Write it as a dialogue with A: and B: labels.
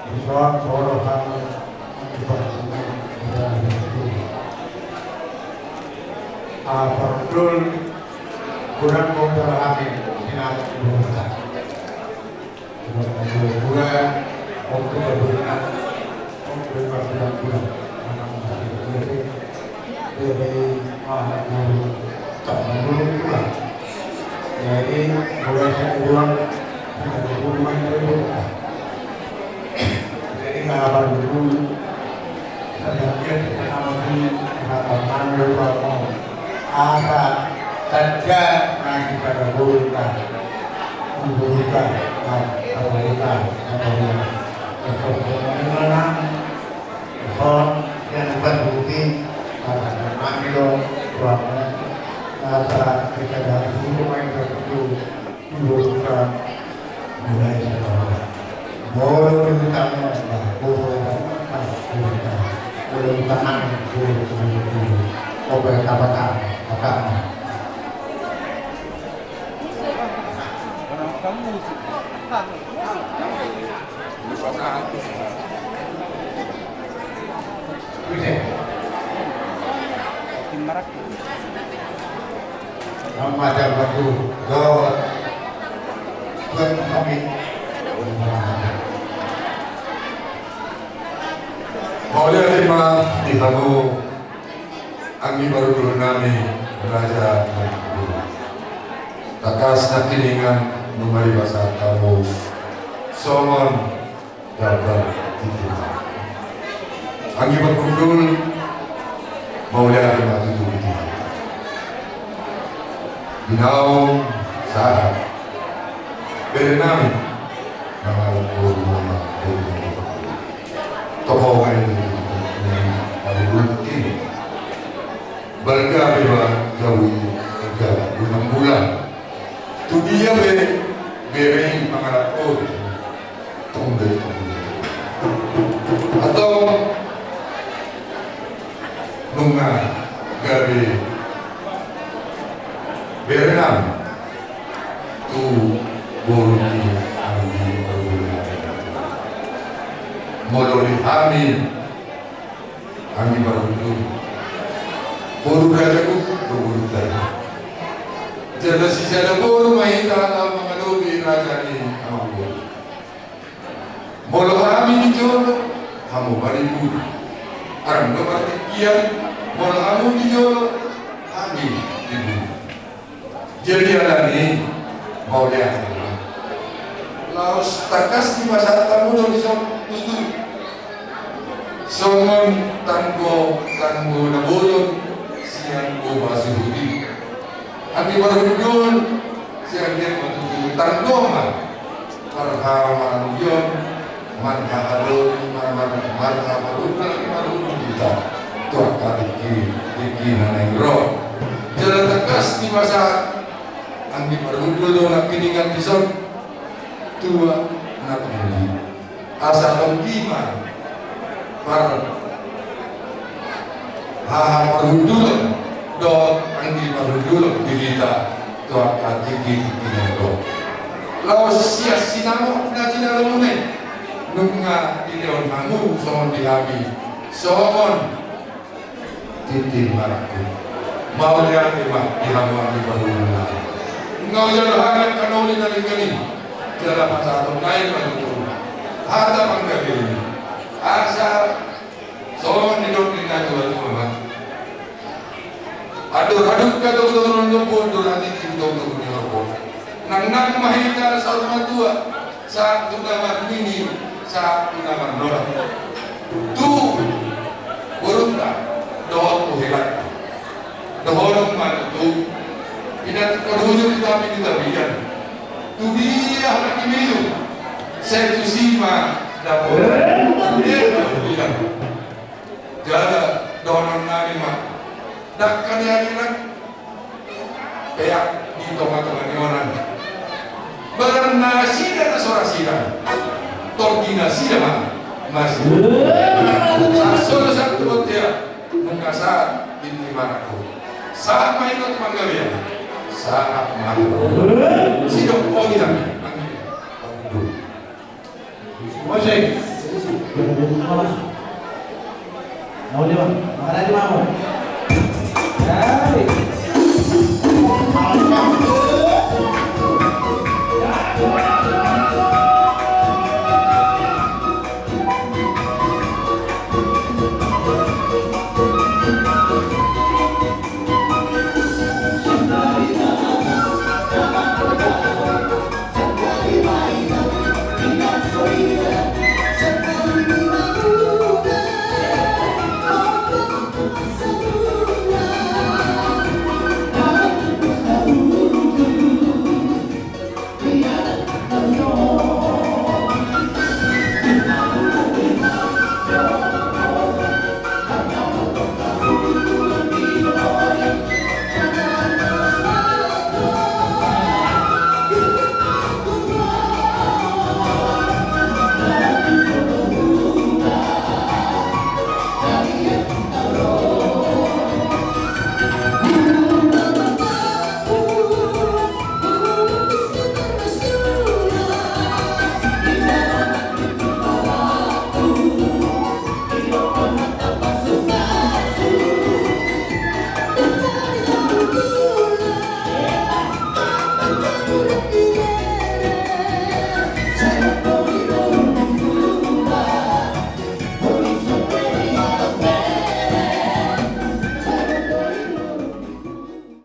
A: Soal soal hal Fardul kurang memperhati minat ibadah. Kurang untuk berbenah untuk berbenah dari anak guru tak guru kurang. Jadi mulai kurang ada hubungan berbeda. Jadi kalau dulu sedangkan kami mengatakan bahwa apa saja yang kita lakukan membutuhkan kebaikan atau kemenangan yang terbukti pada mengambil bahwa rasa kita dari hubungan tertentu membutuhkan mulai sekarang. Boleh kita boleh tahan boleh katakan nama jabatu gawat Tuhan kami
B: Maulia terima di kamu Anggi baru dulu nami Raja Maiku Takas nakilingan Numari bahasa kamu Somon Dabar Titi Anggi berkundul Maulia terima tujuh itu Binaung Saat Berenami Nama Guru Mama Guru Tokoh ini ini bergabung jauh tiga 6 bulan tu dia bereng mengarapkan tunggu atau nunga gabe berenang tu boruni anggi mololi amin angin baru itu baru rajaku baru tadi jadi sisa ada baru main dalam mengadobi raja ini kamu molo amin dijolo kamu bariku orang nomor tikian molo amin dijolo amin ibu jadi ada nih mau lihat laos takas di masa tamu dong tutup Somon tanggo nabulon siyang bumasi hudi. Ang ibarudyon siyang yan matutulong tanggo man. Marhaman yun, marhahalon, marhahalon na marunong kita. Ito ang kaliki na nangro. Jalan takas di masa ang ibarudyon na kiningan dison tua na tumuli. Asa pangkiman para marundulan do anggi marundulan dilita to atiki tinendo laos sia sinamo na tinalumune nunga dileon mangu son dihabi somon titin maraku mau dia tema dihamu anggi marundulan ngau jalo hangat kanoli na ligani jala pasato naik manutun hata manggabi asa soon nidok nina jual mama aduh ka turun lubun durati tindong turun ni lubun nang mahita sa rumah tua sa tunamar mini sa tunamar nora tu burunda dohot ko hilat dohorong man tu inat kadujo kita amin kita biyan tu dia anak imiyo saya tu sima dapur dia jaga donon nami mah dak kanian kayak di tengah-tengah orang bernasi dan sorasiran koordinasi mah masih satu dia mengkasa ini manaku sama itu manggalia sangat malu sidok oh kita musik
C: Nauli bang, makana di mau. Hai.